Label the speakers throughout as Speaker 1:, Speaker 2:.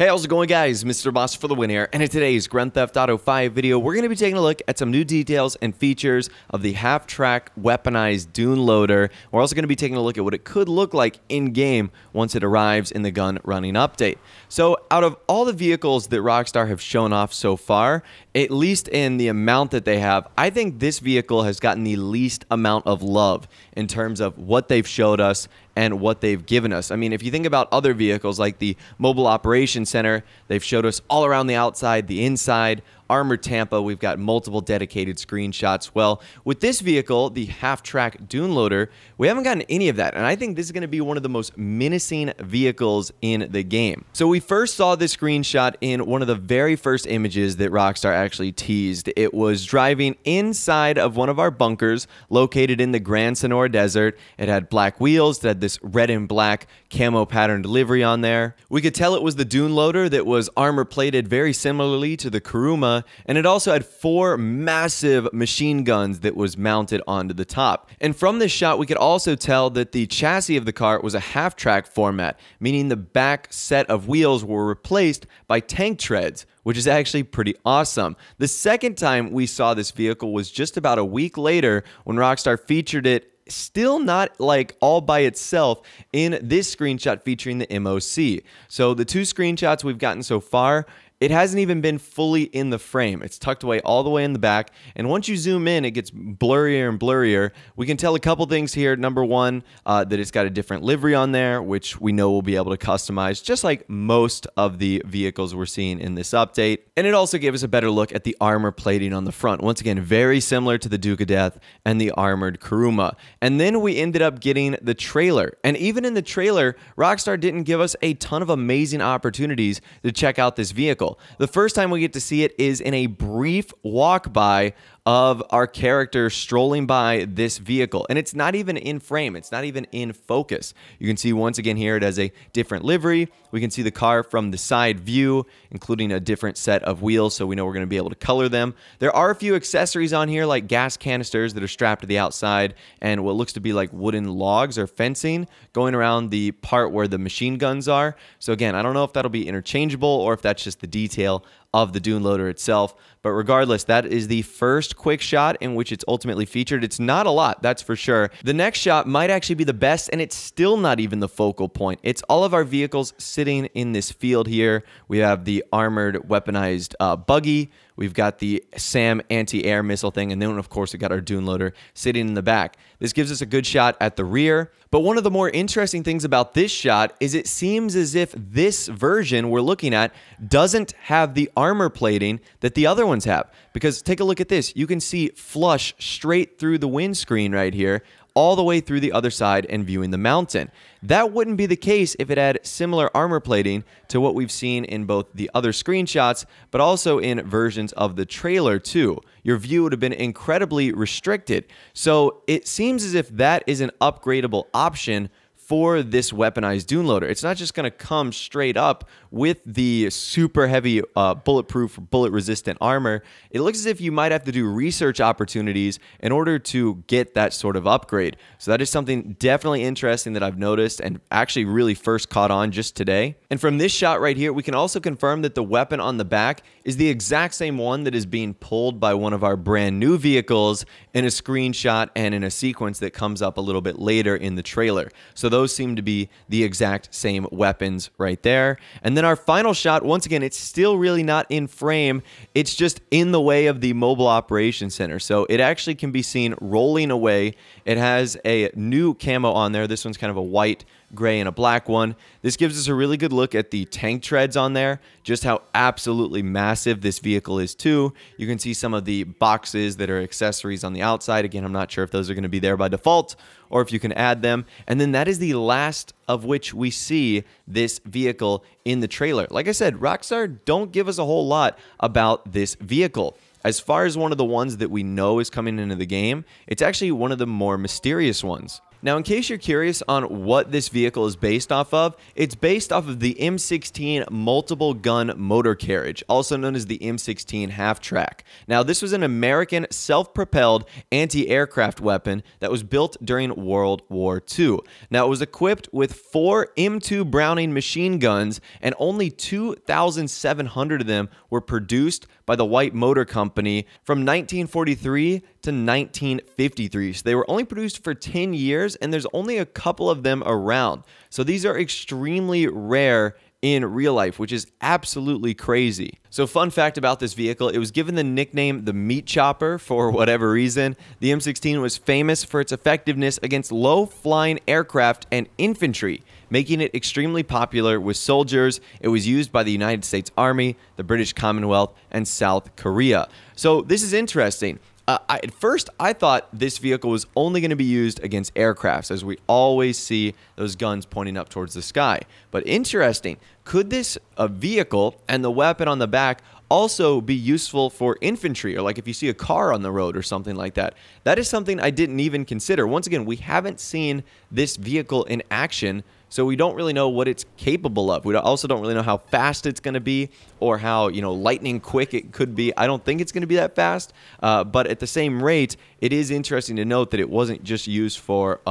Speaker 1: Hey, how's it going, guys? Mr. Boss for the win here, and in today's Grand Theft Auto 5 video, we're going to be taking a look at some new details and features of the half-track weaponized Dune loader. We're also going to be taking a look at what it could look like in-game once it arrives in the Gunrunning update. So, out of all the vehicles that Rockstar have shown off so far, at least in the amount that they have, I think this vehicle has gotten the least amount of love in terms of what they've showed us and what they've given us. I mean, if you think about other vehicles like the Mobile Operations Center, they've showed us all around the outside, the inside. Armored Tampa, we've got multiple dedicated screenshots. Well, with this vehicle, the half-track Dune loader, we haven't gotten any of that, and I think this is going to be one of the most menacing vehicles in the game. So we first saw this screenshot in one of the very first images that Rockstar actually teased. It was driving inside of one of our bunkers located in the Grand Senora Desert. It had black wheels, it had this red and black camo patterned livery on there. We could tell it was the Dune loader that was armor plated very similarly to the Kuruma, and it also had 4 massive machine guns that was mounted onto the top. And from this shot, we could also tell that the chassis of the car was a half-track format, meaning the back set of wheels were replaced by tank treads, which is actually pretty awesome. The second time we saw this vehicle was just about a week later when Rockstar featured it, still not like all by itself, in this screenshot featuring the MOC. So the 2 screenshots we've gotten so far, it hasn't even been fully in the frame. It's tucked away all the way in the back, and once you zoom in, it gets blurrier and blurrier. We can tell a couple things here. Number one, that it's got a different livery on there, which we know we'll be able to customize, just like most of the vehicles we're seeing in this update. And it also gave us a better look at the armor plating on the front. Once again, very similar to the Duke of Death and the armored Kuruma. And then we ended up getting the trailer. And even in the trailer, Rockstar didn't give us a ton of amazing opportunities to check out this vehicle. The first time we get to see it is in a brief walk by of our character strolling by this vehicle, and it's not even in frame, it's not even in focus. You can see once again here it has a different livery. We can see the car from the side view, including a different set of wheels, so we know we're going to be able to color them. There are a few accessories on here like gas canisters that are strapped to the outside and what looks to be like wooden logs or fencing going around the part where the machine guns are. So again, I don't know if that'll be interchangeable or if that's just the detail of the Dune loader itself, but regardless, that is the first quick shot in which it's ultimately featured. It's not a lot, that's for sure. The next shot might actually be the best, and it's still not even the focal point. It's all of our vehicles sitting in this field here. We have the armored weaponized buggy. We've got the SAM anti-air missile thing, and then, of course, we got our Dune loader sitting in the back. This gives us a good shot at the rear, but one of the more interesting things about this shot is it seems as if this version we're looking at doesn't have the armor plating that the other ones have. Because take a look at this. You can see flush straight through the windscreen right here, all the way through the other side and viewing the mountain. That wouldn't be the case if it had similar armor plating to what we've seen in both the other screenshots, but also in versions of the trailer too. Your view would have been incredibly restricted. So it seems as if that is an upgradable option for this weaponized Dune loader. It's not just going to come straight up with the super heavy bulletproof, bullet-resistant armor. It looks as if you might have to do research opportunities in order to get that sort of upgrade. So that is something definitely interesting that I've noticed and actually really first caught on just today. And from this shot right here, we can also confirm that the weapon on the back is the exact same one that is being pulled by one of our brand new vehicles in a screenshot and in a sequence that comes up a little bit later in the trailer. So those seem to be the exact same weapons right there. And then our final shot, once again, it's still really not in frame. It's just in the way of the Mobile Operations Center. So it actually can be seen rolling away. It has a new camo on there. This one's kind of a white, gray, and a black one. This gives us a really good look at the tank treads on there, just how absolutely massive this vehicle is too. You can see some of the boxes that are accessories on the outside. Again, I'm not sure if those are going to be there by default or if you can add them. And then that is the last of which we see this vehicle in the trailer. Like I said, Rockstar don't give us a whole lot about this vehicle. As far as one of the ones that we know is coming into the game, it's actually one of the more mysterious ones. Now, in case you're curious on what this vehicle is based off of, it's based off of the M16 multiple gun motor carriage, also known as the M16 half-track. Now, this was an American self-propelled anti-aircraft weapon that was built during World War II. Now, it was equipped with 4 M2 Browning machine guns, and only 2,700 of them were produced by the White Motor Company from 1943 to 1953. So they were only produced for 10 years, and there's only a couple of them around. So these are extremely rare in real life, which is absolutely crazy. So fun fact about this vehicle, it was given the nickname the Meat Chopper for whatever reason. The M16 was famous for its effectiveness against low-flying aircraft and infantry, making it extremely popular with soldiers. It was used by the United States Army, the British Commonwealth, and South Korea. So this is interesting. At first, I thought this vehicle was only going to be used against aircrafts, as we always see those guns pointing up towards the sky. But interesting, could this vehicle and the weapon on the back also be useful for infantry, or like if you see a car on the road or something like that? That is something I didn't even consider. Once again, we haven't seen this vehicle in action, so we don't really know what it's capable of. We also don't really know how fast it's going to be, or how, lightning quick it could be. I don't think it's going to be that fast, but at the same rate, it is interesting to note that it wasn't just used for,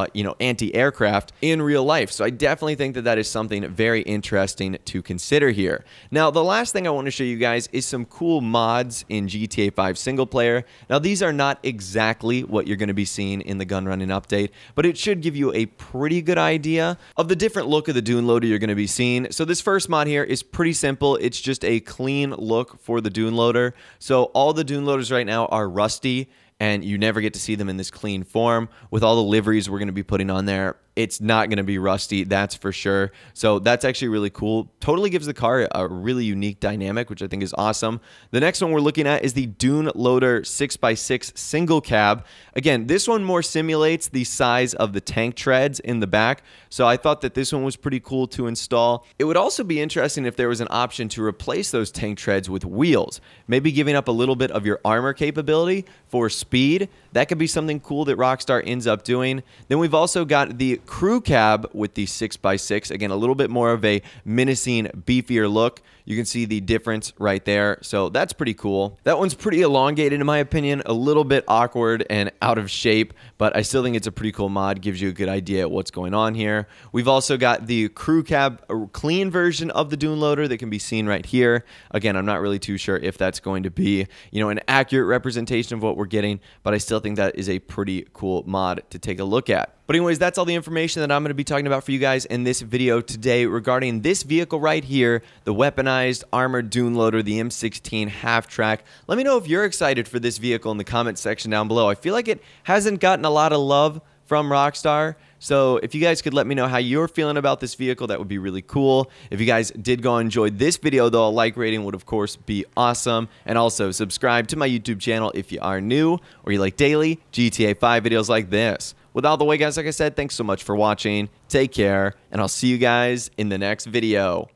Speaker 1: anti-aircraft in real life. So I definitely think that that is something very interesting to consider here. Now, the last thing I want to show you guys is some cool mods in GTA 5 single player. Now, these are not exactly what you're going to be seeing in the Gunrunning update, but it should give you a pretty good idea of the different look of the Dune loader you're going to be seeing. So this first mod here is pretty simple. It's just a clean look for the Dune loader. So all the Dune loaders right now are rusty, and you never get to see them in this clean form. With all the liveries we're going to be putting on there, it's not going to be rusty, that's for sure. So that's actually really cool. Totally gives the car a really unique dynamic, which I think is awesome. The next one we're looking at is the Dune Loader 6x6 single cab. Again, this one more simulates the size of the tank treads in the back. So I thought that this one was pretty cool to install. It would also be interesting if there was an option to replace those tank treads with wheels, maybe giving up a little bit of your armor capability for speed. That could be something cool that Rockstar ends up doing. Then we've also got the crew cab with the 6x6. Again, a little bit more of a menacing, beefier look. You can see the difference right there. So that's pretty cool. That one's pretty elongated in my opinion, a little bit awkward and out of shape, but I still think it's a pretty cool mod. Gives you a good idea of what's going on here. We've also got the crew cab, a clean version of the Dune loader that can be seen right here. Again, I'm not really too sure if that's going to be, an accurate representation of what we're getting, but I still think that is a pretty cool mod to take a look at. But anyways, that's all the information that I'm going to be talking about for you guys in this video today regarding this vehicle right here, the weaponized armored Dune loader, the M16 half-track. Let me know if you're excited for this vehicle in the comment section down below. I feel like it hasn't gotten a lot of love from Rockstar. So if you guys could let me know how you're feeling about this vehicle, that would be really cool. If you guys did go and enjoy this video, though, a like rating would, of course, be awesome. And also subscribe to my YouTube channel if you are new or you like daily GTA 5 videos like this. With all the way, guys, like I said, thanks so much for watching. Take care, and I'll see you guys in the next video.